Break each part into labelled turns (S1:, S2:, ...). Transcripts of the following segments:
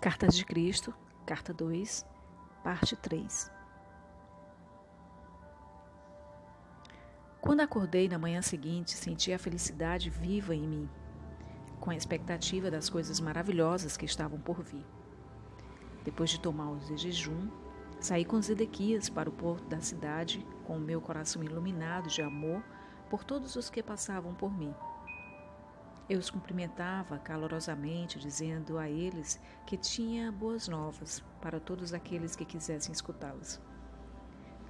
S1: Cartas de Cristo, Carta 2, Parte 3. Quando acordei na manhã seguinte, senti a felicidade viva em mim, com a expectativa das coisas maravilhosas que estavam por vir. Depois de tomar o jejum, saí com Zedequias para o porto da cidade, com o meu coração iluminado de amor por todos os que passavam por mim. Eu os cumprimentava calorosamente, dizendo a eles que tinha boas novas para todos aqueles que quisessem escutá-las.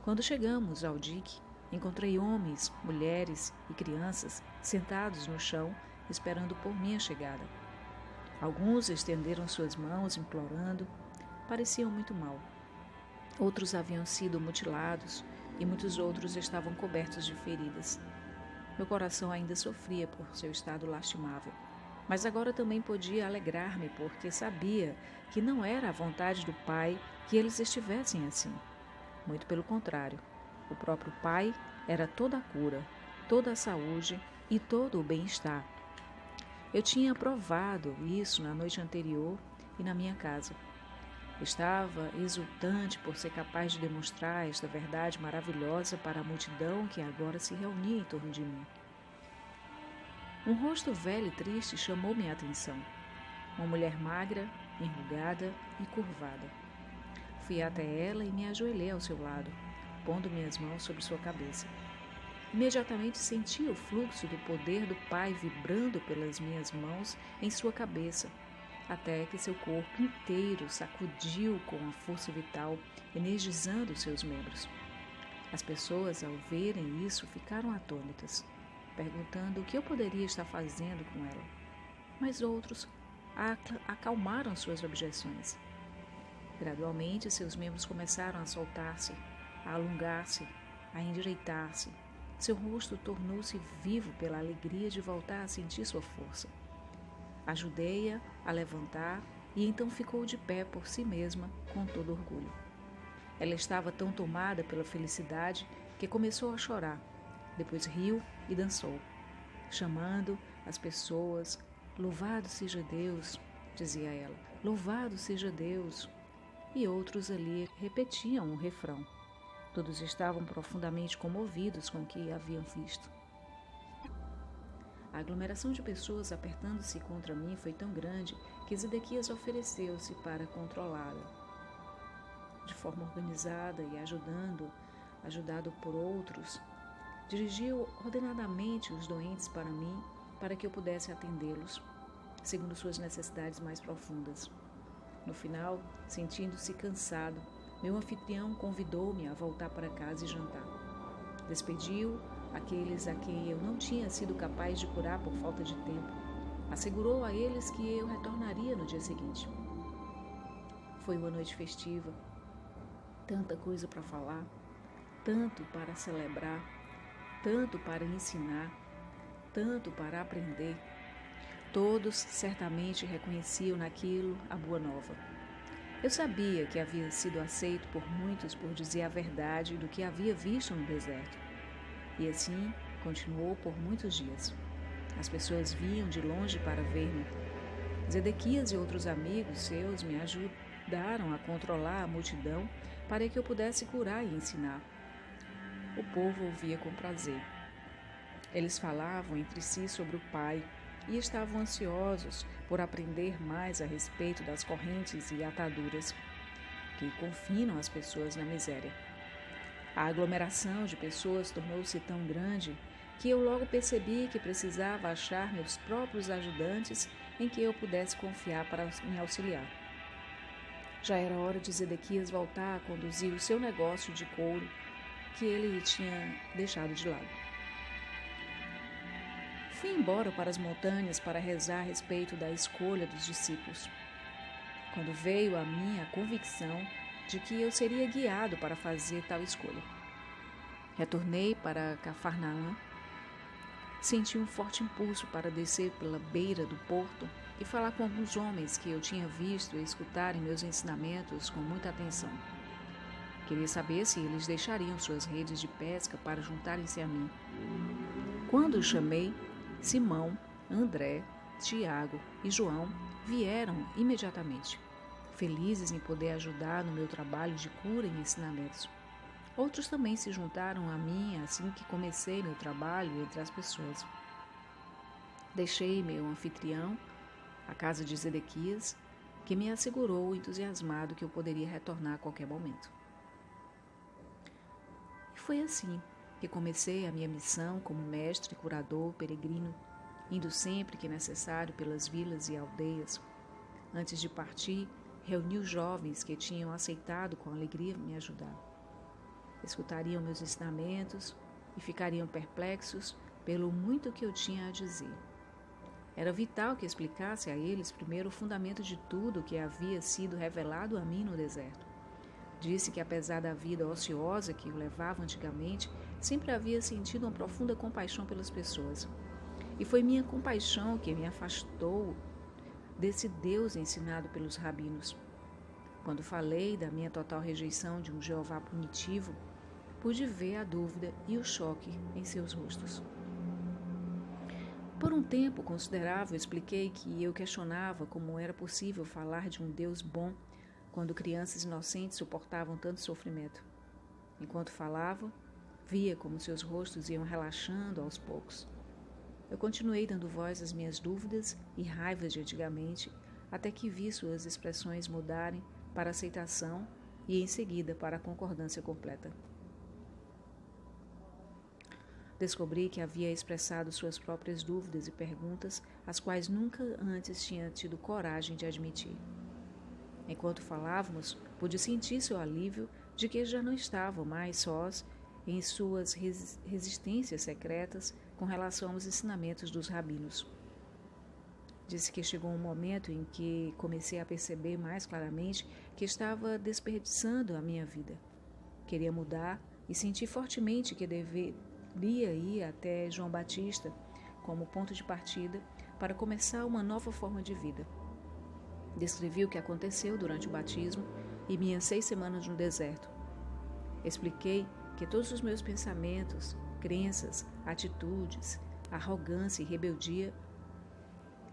S1: Quando chegamos ao dique, encontrei homens, mulheres e crianças sentados no chão, esperando por minha chegada. Alguns estenderam suas mãos, implorando, pareciam muito mal. Outros haviam sido mutilados e muitos outros estavam cobertos de feridas. Meu coração ainda sofria por seu estado lastimável, mas agora também podia alegrar-me porque sabia que não era a vontade do Pai que eles estivessem assim. Muito pelo contrário, o próprio Pai era toda a cura, toda a saúde e todo o bem-estar. Eu tinha provado isso na noite anterior e na minha casa. Estava exultante por ser capaz de demonstrar esta verdade maravilhosa para a multidão que agora se reunia em torno de mim. Um rosto velho e triste chamou minha atenção. Uma mulher magra, enrugada e curvada. Fui até ela e me ajoelhei ao seu lado, pondo minhas mãos sobre sua cabeça. Imediatamente senti o fluxo do poder do Pai vibrando pelas minhas mãos em sua cabeça, até que seu corpo inteiro sacudiu com a força vital, energizando seus membros. As pessoas, ao verem isso, ficaram atônitas, perguntando o que eu poderia estar fazendo com ela. Mas outros acalmaram suas objeções. Gradualmente, seus membros começaram a soltar-se, a alongar-se, a endireitar-se. Seu rosto tornou-se vivo pela alegria de voltar a sentir sua força. Ajudei-a a levantar e então ficou de pé por si mesma, com todo orgulho. Ela estava tão tomada pela felicidade que começou a chorar. Depois riu e dançou, chamando as pessoas. Louvado seja Deus, dizia ela, louvado seja Deus. E outros ali repetiam o refrão. Todos estavam profundamente comovidos com o que haviam visto. A aglomeração de pessoas apertando-se contra mim foi tão grande que Zedequias ofereceu-se para controlá-la. De forma organizada e ajudado por outros, dirigiu ordenadamente os doentes para mim, para que eu pudesse atendê-los, segundo suas necessidades mais profundas. No final, sentindo-se cansado, meu anfitrião convidou-me a voltar para casa e jantar. Despediu aqueles a quem eu não tinha sido capaz de curar por falta de tempo. Assegurou a eles que eu retornaria no dia seguinte. Foi uma noite festiva. Tanta coisa para falar, tanto para celebrar, tanto para ensinar, tanto para aprender. Todos certamente reconheciam naquilo a boa nova. Eu sabia que havia sido aceito por muitos por dizer a verdade do que havia visto no deserto. E assim continuou por muitos dias. As pessoas vinham de longe para ver-me. Zedequias e outros amigos seus me ajudaram a controlar a multidão para que eu pudesse curar e ensinar. O povo ouvia com prazer. Eles falavam entre si sobre o Pai e estavam ansiosos por aprender mais a respeito das correntes e ataduras que confinam as pessoas na miséria. A aglomeração de pessoas tornou-se tão grande que eu logo percebi que precisava achar meus próprios ajudantes em que eu pudesse confiar para me auxiliar. Já era hora de Zedequias voltar a conduzir o seu negócio de couro que ele tinha deixado de lado. Fui embora para as montanhas para rezar a respeito da escolha dos discípulos. Quando veio a mim a convicção de que eu seria guiado para fazer tal escolha. Retornei para Cafarnaum, senti um forte impulso para descer pela beira do porto e falar com alguns homens que eu tinha visto e escutarem meus ensinamentos com muita atenção. Queria saber se eles deixariam suas redes de pesca para juntarem-se a mim. Quando os chamei, Simão, André, Tiago e João vieram imediatamente. felizes em poder ajudar no meu trabalho de cura e ensinamentos. Outros também se juntaram a mim assim que comecei meu trabalho entre as pessoas. Deixei meu anfitrião, a casa de Zedequias, que me assegurou entusiasmado que eu poderia retornar a qualquer momento. E foi assim que comecei a minha missão como mestre, curador, peregrino, indo sempre que necessário pelas vilas e aldeias. Antes de partir, reuni os jovens que tinham aceitado com alegria me ajudar. Escutariam meus ensinamentos e ficariam perplexos pelo muito que eu tinha a dizer. Era vital que explicasse a eles primeiro o fundamento de tudo que havia sido revelado a mim no deserto. Disse que, apesar da vida ociosa que o levava antigamente, sempre havia sentido uma profunda compaixão pelas pessoas. E foi minha compaixão que me afastou desse Deus ensinado pelos rabinos. Quando falei da minha total rejeição de um Jeová punitivo, pude ver a dúvida e o choque em seus rostos. Por um tempo considerável, expliquei que eu questionava como era possível falar de um Deus bom quando crianças inocentes suportavam tanto sofrimento. Enquanto falava, via como seus rostos iam relaxando aos poucos. Eu continuei dando voz às minhas dúvidas e raivas de antigamente, até que vi suas expressões mudarem para aceitação e, em seguida, para a concordância completa. Descobri que havia expressado suas próprias dúvidas e perguntas, as quais nunca antes tinha tido coragem de admitir. Enquanto falávamos, pude sentir seu alívio de que já não estavam mais sós em suas resistências secretas com relação aos ensinamentos dos rabinos. Disse que chegou um momento em que comecei a perceber mais claramente que estava desperdiçando a minha vida. Queria mudar e senti fortemente que deveria ir até João Batista como ponto de partida para começar uma nova forma de vida. Descrevi o que aconteceu durante o batismo e minhas 6 semanas no deserto. Expliquei que todos os meus pensamentos, crenças, atitudes, arrogância e rebeldia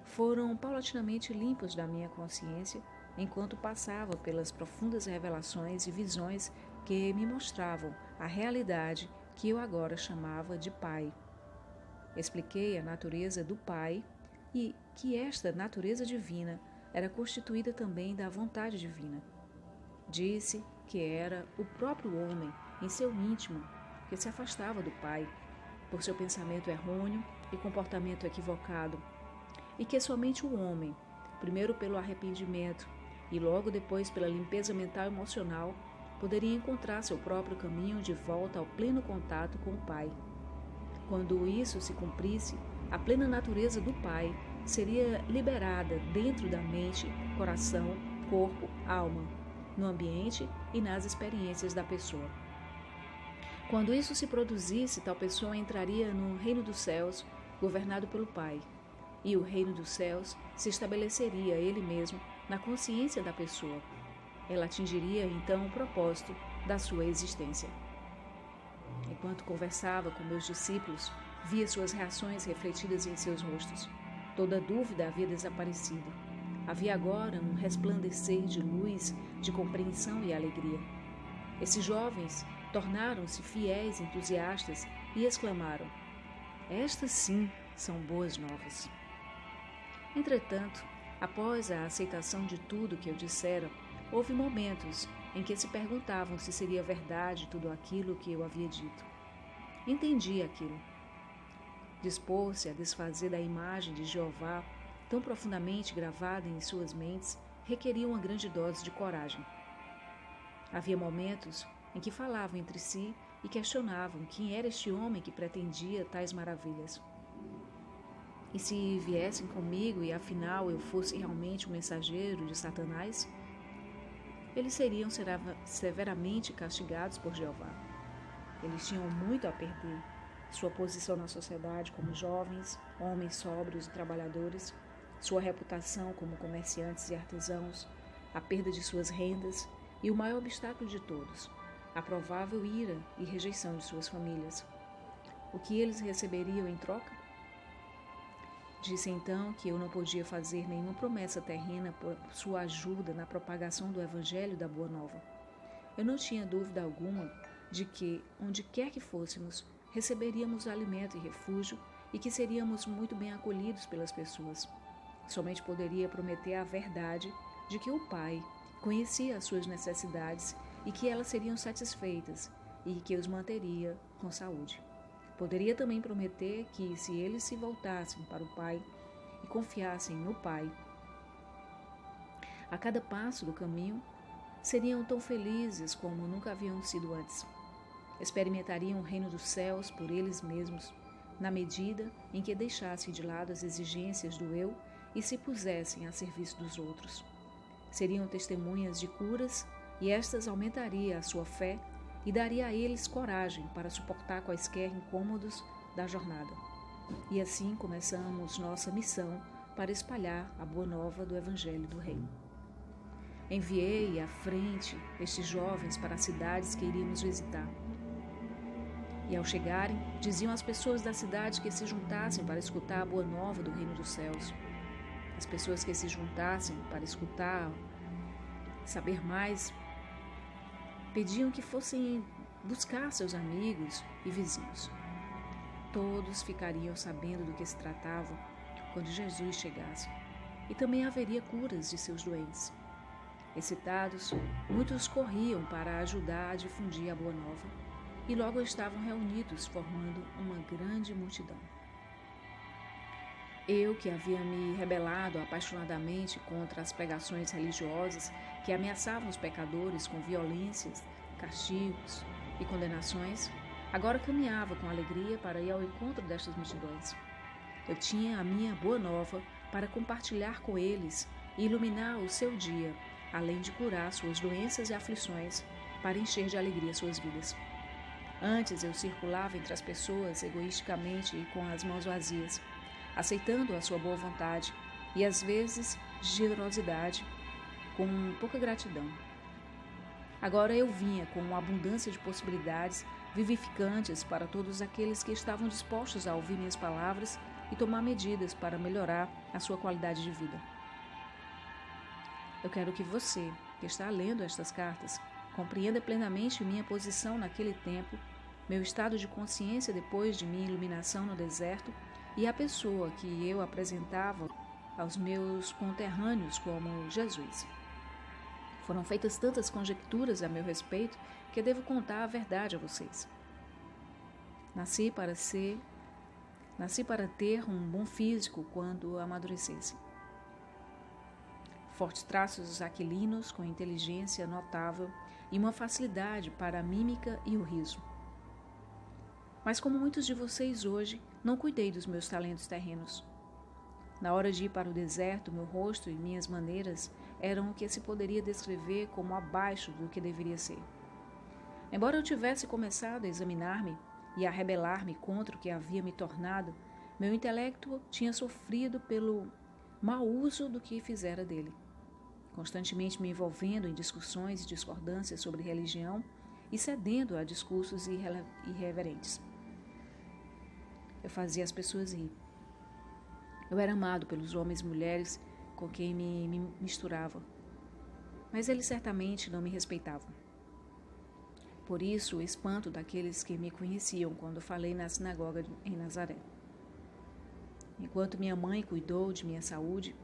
S1: foram paulatinamente limpos da minha consciência enquanto passava pelas profundas revelações e visões que me mostravam a realidade que eu agora chamava de Pai. Expliquei a natureza do Pai e que esta natureza divina era constituída também da vontade divina. Disse que era o próprio homem, em seu íntimo, que se afastava do Pai, por seu pensamento errôneo e comportamento equivocado, e que somente o homem, primeiro pelo arrependimento e logo depois pela limpeza mental e emocional, poderia encontrar seu próprio caminho de volta ao pleno contato com o Pai. Quando isso se cumprisse, a plena natureza do Pai seria liberada dentro da mente, coração, corpo, alma, no ambiente e nas experiências da pessoa. Quando isso se produzisse, tal pessoa entraria no reino dos céus, governado pelo Pai, e o reino dos céus se estabeleceria ele mesmo na consciência da pessoa. Ela atingiria então o propósito da sua existência. Enquanto conversava com meus discípulos, via suas reações refletidas em seus rostos. Toda dúvida havia desaparecido. Havia agora um resplandecer de luz, de compreensão e alegria. Esses jovens tornaram-se fiéis entusiastas e exclamaram: "Estas sim são boas novas." Entretanto, após a aceitação de tudo que eu dissera, houve momentos em que se perguntavam se seria verdade tudo aquilo que eu havia dito. Entendi aquilo. Dispor-se a desfazer da imagem de Jeová, tão profundamente gravada em suas mentes, requeria uma grande dose de coragem. Havia momentos em que falavam entre si e questionavam quem era este homem que pretendia tais maravilhas. E se viessem comigo e afinal eu fosse realmente um mensageiro de Satanás, eles seriam severamente castigados por Jeová. Eles tinham muito a perder: sua posição na sociedade como jovens, homens sóbrios e trabalhadores, sua reputação como comerciantes e artesãos, a perda de suas rendas e o maior obstáculo de todos, a provável ira e rejeição de suas famílias. O que eles receberiam em troca? Disse então que eu não podia fazer nenhuma promessa terrena por sua ajuda na propagação do Evangelho da Boa Nova. Eu não tinha dúvida alguma de que, onde quer que fôssemos, receberíamos alimento e refúgio e que seríamos muito bem acolhidos pelas pessoas. Somente poderia prometer a verdade de que o Pai conhecia as suas necessidades e que elas seriam satisfeitas e que os manteria com saúde. Poderia também prometer que, se eles se voltassem para o Pai e confiassem no Pai, a cada passo do caminho, seriam tão felizes como nunca haviam sido antes. Experimentariam o reino dos céus por eles mesmos, na medida em que deixassem de lado as exigências do eu e se pusessem a serviço dos outros. Seriam testemunhas de curas e estas aumentaria a sua fé e daria a eles coragem para suportar quaisquer incômodos da jornada. E assim começamos nossa missão para espalhar a boa nova do Evangelho do Reino. Enviei à frente estes jovens para as cidades que iríamos visitar. E ao chegarem, diziam às pessoas da cidade que se juntassem para escutar a boa nova do Reino dos Céus. As pessoas que se juntassem para escutar, saber mais, pediam que fossem buscar seus amigos e vizinhos. Todos ficariam sabendo do que se tratava quando Jesus chegasse, e também haveria curas de seus doentes. Excitados, muitos corriam para ajudar a difundir a boa nova, e logo estavam reunidos, formando uma grande multidão. Eu, que havia me rebelado apaixonadamente contra as pregações religiosas que ameaçavam os pecadores com violências, castigos e condenações, agora caminhava com alegria para ir ao encontro destas multidões. Eu tinha a minha boa nova para compartilhar com eles e iluminar o seu dia, além de curar suas doenças e aflições, para encher de alegria suas vidas. Antes eu circulava entre as pessoas egoisticamente e com as mãos vazias, aceitando a sua boa vontade e às vezes generosidade, com pouca gratidão. Agora eu vinha com uma abundância de possibilidades vivificantes para todos aqueles que estavam dispostos a ouvir minhas palavras e tomar medidas para melhorar a sua qualidade de vida. Eu quero que você, que está lendo estas cartas, compreenda plenamente minha posição naquele tempo, meu estado de consciência depois de minha iluminação no deserto e a pessoa que eu apresentava aos meus conterrâneos como Jesus. Foram feitas tantas conjecturas a meu respeito que eu devo contar a verdade a vocês. Nasci para ter um bom físico quando amadurecesse. Fortes traços aquilinos com inteligência notável e uma facilidade para a mímica e o riso. Mas como muitos de vocês hoje, não cuidei dos meus talentos terrenos. Na hora de ir para o deserto, meu rosto e minhas maneiras eram o que se poderia descrever como abaixo do que deveria ser. Embora eu tivesse começado a examinar-me e a rebelar-me contra o que havia me tornado, meu intelecto tinha sofrido pelo mau uso do que fizera dele, constantemente me envolvendo em discussões e discordâncias sobre religião e cedendo a discursos irreverentes. Eu fazia as pessoas rir. Eu era amado pelos homens e mulheres com quem me misturava, mas eles certamente não me respeitavam. Por isso, o espanto daqueles que me conheciam quando falei na sinagoga em Nazaré. Enquanto minha mãe cuidou de minha saúde,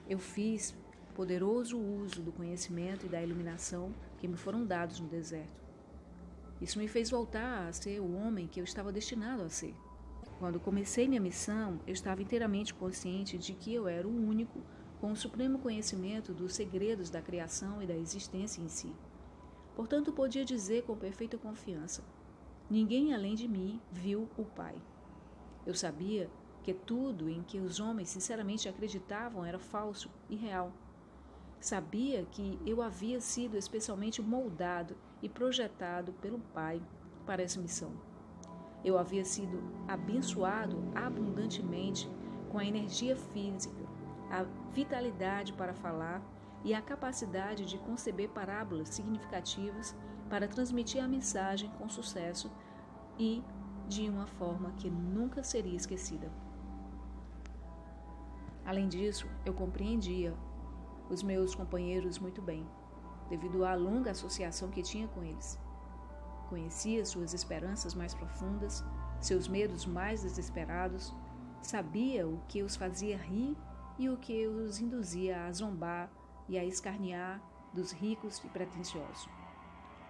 S1: eu fiz poderoso uso do conhecimento e da iluminação que me foram dados no deserto. Isso me fez voltar a ser o homem que eu estava destinado a ser. Quando comecei minha missão, eu estava inteiramente consciente de que eu era o único com o supremo conhecimento dos segredos da criação e da existência em si. Portanto, podia dizer com perfeita confiança: ninguém além de mim viu o Pai. Eu sabia que tudo em que os homens sinceramente acreditavam era falso e real. Sabia que eu havia sido especialmente moldado e projetado pelo Pai para essa missão. Eu havia sido abençoado abundantemente com a energia física, a vitalidade para falar e a capacidade de conceber parábolas significativas para transmitir a mensagem com sucesso e de uma forma que nunca seria esquecida. Além disso, eu compreendia os meus companheiros muito bem, devido à longa associação que tinha com eles. Conhecia suas esperanças mais profundas, seus medos mais desesperados, sabia o que os fazia rir e o que os induzia a zombar e a escarnear dos ricos e pretensiosos.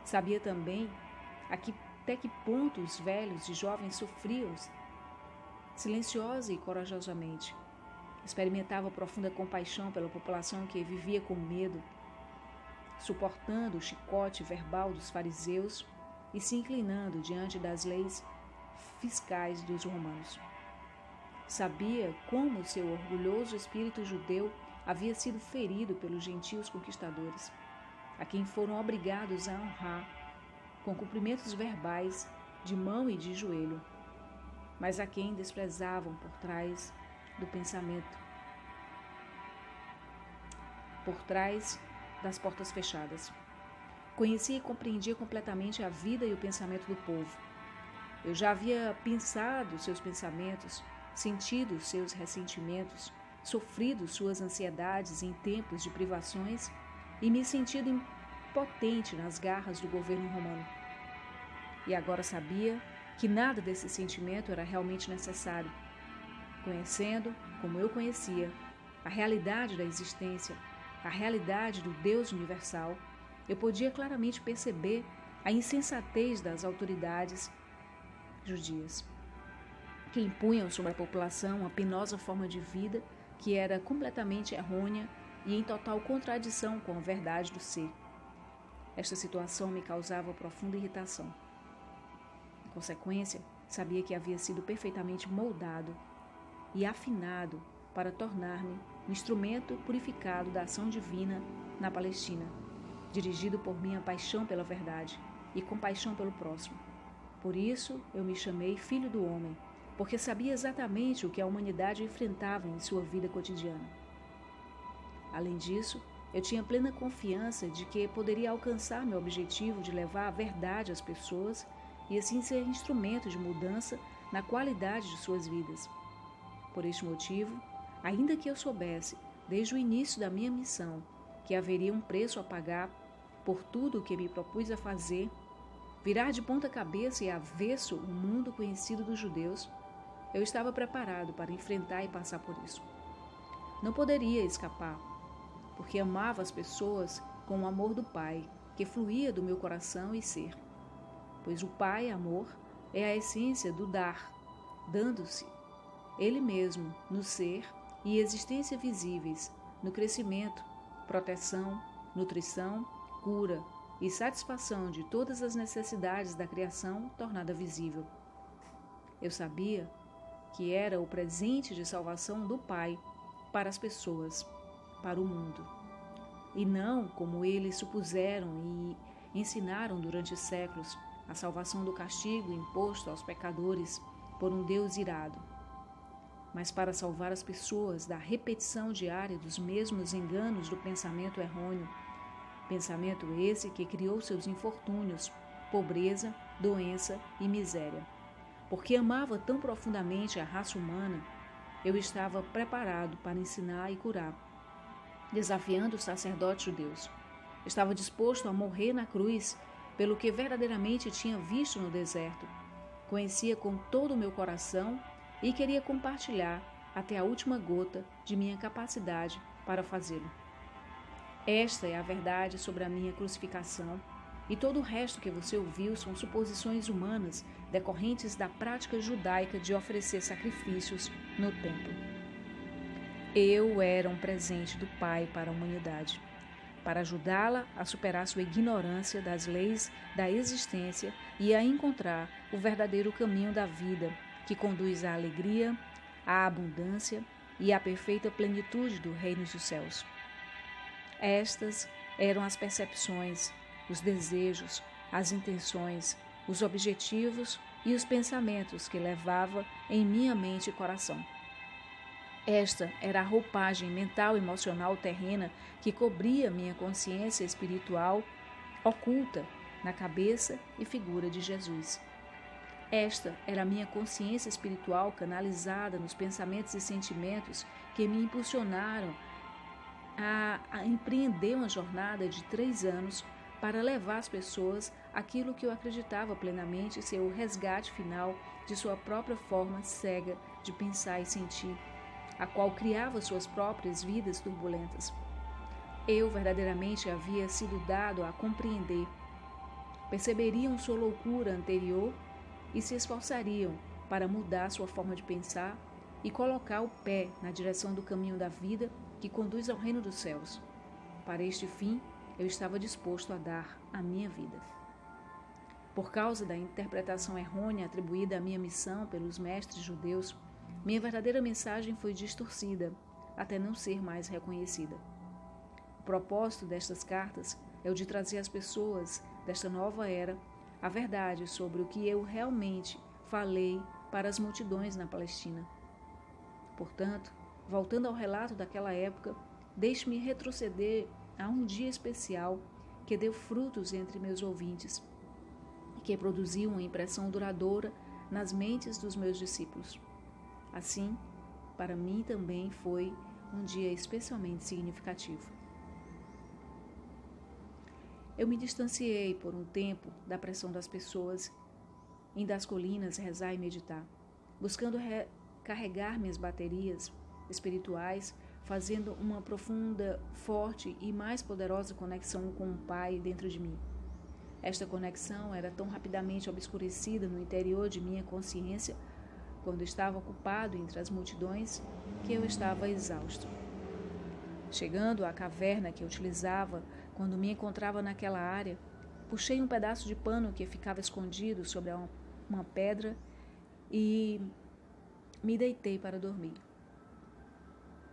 S1: Sabia também até que ponto os velhos e jovens sofriam silenciosa e corajosamente. Experimentava profunda compaixão pela população que vivia com medo, suportando o chicote verbal dos fariseus e se inclinando diante das leis fiscais dos romanos. Sabia como seu orgulhoso espírito judeu havia sido ferido pelos gentios conquistadores, a quem foram obrigados a honrar com cumprimentos verbais de mão e de joelho, mas a quem desprezavam por trás do pensamento, por trás das portas fechadas. Conhecia e compreendia completamente a vida e o pensamento do povo. Eu já havia pensado seus pensamentos, sentido seus ressentimentos, sofrido suas ansiedades em tempos de privações e me sentido impotente nas garras do governo romano. E agora sabia que nada desse sentimento era realmente necessário. Conhecendo, como eu conhecia, a realidade da existência, a realidade do Deus universal, eu podia claramente perceber a insensatez das autoridades judias, que impunham sobre a população uma penosa forma de vida que era completamente errônea e em total contradição com a verdade do ser. Esta situação me causava profunda irritação. Em consequência, sabia que havia sido perfeitamente moldado e afinado para tornar-me um instrumento purificado da ação divina na Palestina, dirigido por minha paixão pela verdade e compaixão pelo próximo. Por isso, eu me chamei Filho do Homem, porque sabia exatamente o que a humanidade enfrentava em sua vida cotidiana. Além disso, eu tinha plena confiança de que poderia alcançar meu objetivo de levar a verdade às pessoas e assim ser instrumento de mudança na qualidade de suas vidas. Por este motivo, ainda que eu soubesse, desde o início da minha missão, que haveria um preço a pagar por tudo o que me propus a fazer, virar de ponta cabeça e avesso o mundo conhecido dos judeus, eu estava preparado para enfrentar e passar por isso. Não poderia escapar, porque amava as pessoas com o amor do Pai, que fluía do meu coração e ser. Pois o Pai, amor, é a essência do dar, dando-se Ele mesmo no ser e existência visíveis, no crescimento, proteção, nutrição, cura e satisfação de todas as necessidades da criação tornada visível. Eu sabia que era o presente de salvação do Pai para as pessoas, para o mundo, e não como eles supuseram e ensinaram durante séculos a salvação do castigo imposto aos pecadores por um Deus irado, mas para salvar as pessoas da repetição diária dos mesmos enganos do pensamento errôneo, pensamento esse que criou seus infortúnios, pobreza, doença e miséria. Porque amava tão profundamente a raça humana, eu estava preparado para ensinar e curar, desafiando os sacerdotes judeus. Estava disposto a morrer na cruz pelo que verdadeiramente tinha visto no deserto. Conhecia com todo o meu coração e queria compartilhar até a última gota de minha capacidade para fazê-lo. Esta é a verdade sobre a minha crucificação, e todo o resto que você ouviu são suposições humanas decorrentes da prática judaica de oferecer sacrifícios no templo. Eu era um presente do Pai para a humanidade, para ajudá-la a superar sua ignorância das leis da existência e a encontrar o verdadeiro caminho da vida, que conduz à alegria, à abundância e à perfeita plenitude do reino dos céus. Estas eram as percepções, os desejos, as intenções, os objetivos e os pensamentos que levava em minha mente e coração. Esta era a roupagem mental e emocional terrena que cobria minha consciência espiritual oculta na cabeça e figura de Jesus. Esta era a minha consciência espiritual canalizada nos pensamentos e sentimentos que me impulsionaram a empreender uma jornada de 3 anos para levar às pessoas aquilo que eu acreditava plenamente ser o resgate final de sua própria forma cega de pensar e sentir, a qual criava suas próprias vidas turbulentas. Eu verdadeiramente havia sido dado a compreender. Perceberiam sua loucura anterior e se esforçariam para mudar sua forma de pensar e colocar o pé na direção do caminho da vida que conduz ao reino dos céus. Para este fim, eu estava disposto a dar a minha vida. Por causa da interpretação errônea atribuída à minha missão pelos mestres judeus, minha verdadeira mensagem foi distorcida, até não ser mais reconhecida. O propósito destas cartas é o de trazer às pessoas desta nova era a verdade sobre o que eu realmente falei para as multidões na Palestina. Portanto, voltando ao relato daquela época, deixe-me retroceder a um dia especial que deu frutos entre meus ouvintes e que produziu uma impressão duradoura nas mentes dos meus discípulos. Assim, para mim também foi um dia especialmente significativo. Eu me distanciei por um tempo da pressão das pessoas, indo às colinas rezar e meditar, buscando carregar minhas baterias espirituais, fazendo uma profunda, forte e mais poderosa conexão com o Pai dentro de mim. Esta conexão era tão rapidamente obscurecida no interior de minha consciência, quando estava ocupado entre as multidões, que eu estava exausto. Chegando à caverna que eu utilizava quando me encontrava naquela área, puxei um pedaço de pano que ficava escondido sobre uma pedra e me deitei para dormir.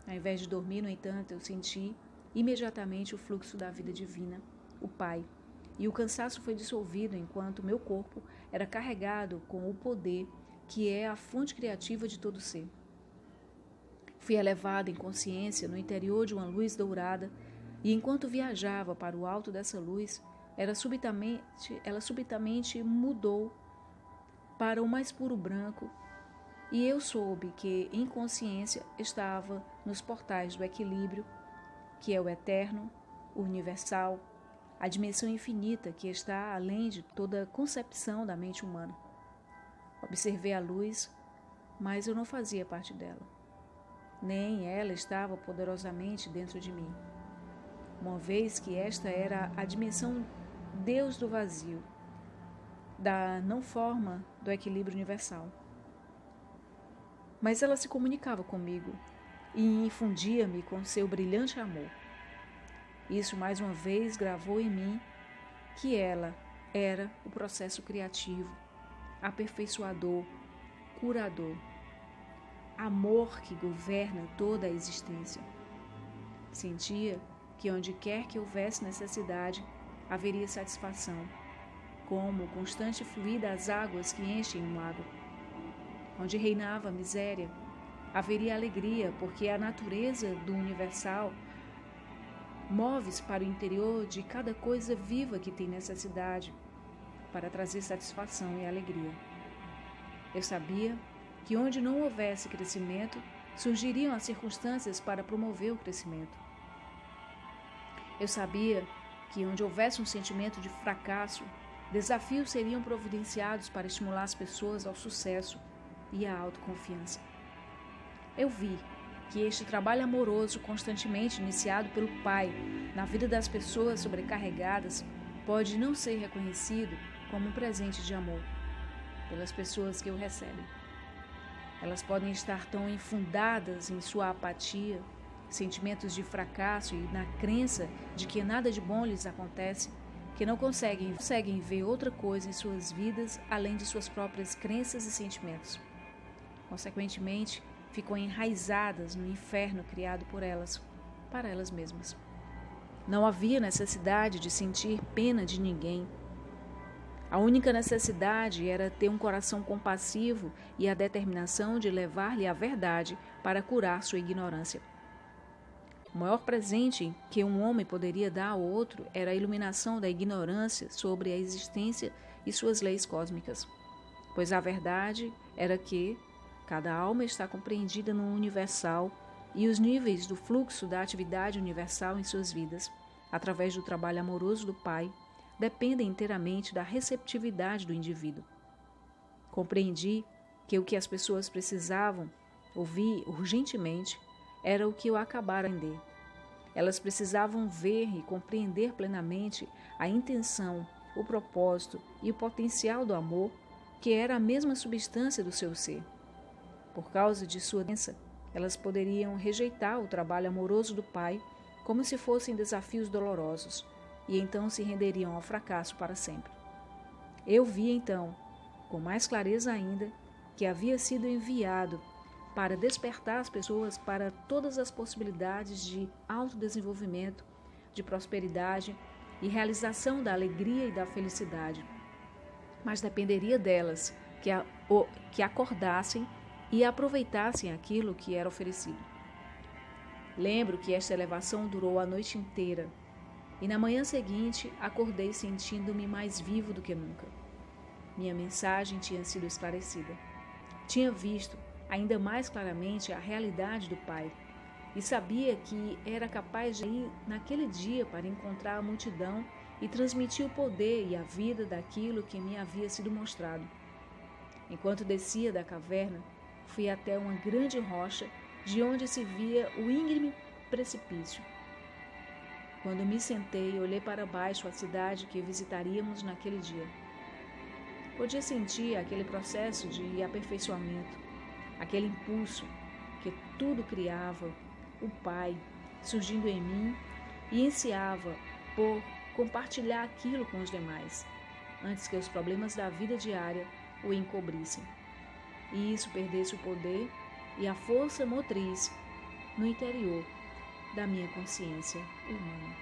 S1: Ao invés de dormir, no entanto, eu senti imediatamente o fluxo da vida divina, o Pai, e o cansaço foi dissolvido enquanto meu corpo era carregado com o poder que é a fonte criativa de todo ser. Fui elevado em consciência no interior de uma luz dourada e enquanto viajava para o alto dessa luz, ela subitamente mudou para o mais puro branco e eu soube que, em consciência, estava nos portais do equilíbrio, que é o eterno, o universal, a dimensão infinita que está além de toda concepção da mente humana. Observei a luz, mas eu não fazia parte dela. Nem ela estava poderosamente dentro de mim, uma vez que esta era a dimensão Deus do vazio, da não forma do equilíbrio universal. Mas ela se comunicava comigo e infundia-me com seu brilhante amor. Isso mais uma vez gravou em mim que ela era o processo criativo, aperfeiçoador, curador, amor que governa toda a existência. Sentia que onde quer que houvesse necessidade, haveria satisfação, como o constante fluir das águas que enchem um lago. Onde reinava a miséria, haveria alegria, porque a natureza do universal move-se para o interior de cada coisa viva que tem necessidade, para trazer satisfação e alegria. Eu sabia que onde não houvesse crescimento, surgiriam as circunstâncias para promover o crescimento. Eu sabia que onde houvesse um sentimento de fracasso, desafios seriam providenciados para estimular as pessoas ao sucesso e à autoconfiança. Eu vi que este trabalho amoroso constantemente iniciado pelo Pai na vida das pessoas sobrecarregadas pode não ser reconhecido como um presente de amor pelas pessoas que o recebem. Elas podem estar tão infundadas em sua apatia, sentimentos de fracasso e na crença de que nada de bom lhes acontece, que não conseguem ver outra coisa em suas vidas além de suas próprias crenças e sentimentos. Consequentemente, ficam enraizadas no inferno criado por elas, para elas mesmas. Não havia necessidade de sentir pena de ninguém. A única necessidade era ter um coração compassivo e a determinação de levar-lhe a verdade para curar sua ignorância. O maior presente que um homem poderia dar ao outro era a iluminação da ignorância sobre a existência e suas leis cósmicas. pois a verdade era que cada alma está compreendida no universal e os níveis do fluxo da atividade universal em suas vidas, através do trabalho amoroso do Pai, dependem inteiramente da receptividade do indivíduo. Compreendi que o que as pessoas precisavam ouvir urgentemente era o que eu acabara de entender. Elas precisavam ver e compreender plenamente a intenção, o propósito e o potencial do amor, que era a mesma substância do seu ser. Por causa de sua doença, elas poderiam rejeitar o trabalho amoroso do Pai como se fossem desafios dolorosos, e então se renderiam ao fracasso para sempre. Eu vi então, com mais clareza ainda, que havia sido enviado para despertar as pessoas para todas as possibilidades de autodesenvolvimento, de prosperidade e realização da alegria e da felicidade. Mas dependeria delas que acordassem e aproveitassem aquilo que era oferecido. Lembro que esta elevação durou a noite inteira e na manhã seguinte acordei sentindo-me mais vivo do que nunca. Minha mensagem tinha sido esclarecida. Tinha visto ainda mais claramente a realidade do Pai e sabia que era capaz de ir naquele dia para encontrar a multidão e transmitir o poder e a vida daquilo que me havia sido mostrado. Enquanto descia da caverna, fui até uma grande rocha de onde se via o íngreme precipício. Quando me sentei, olhei para baixo a cidade que visitaríamos naquele dia. Podia sentir aquele processo de aperfeiçoamento, aquele impulso que tudo criava, o Pai surgindo em mim e ansiava por compartilhar aquilo com os demais, antes que os problemas da vida diária o encobrissem, e isso perdesse o poder e a força motriz no interior da minha consciência humana.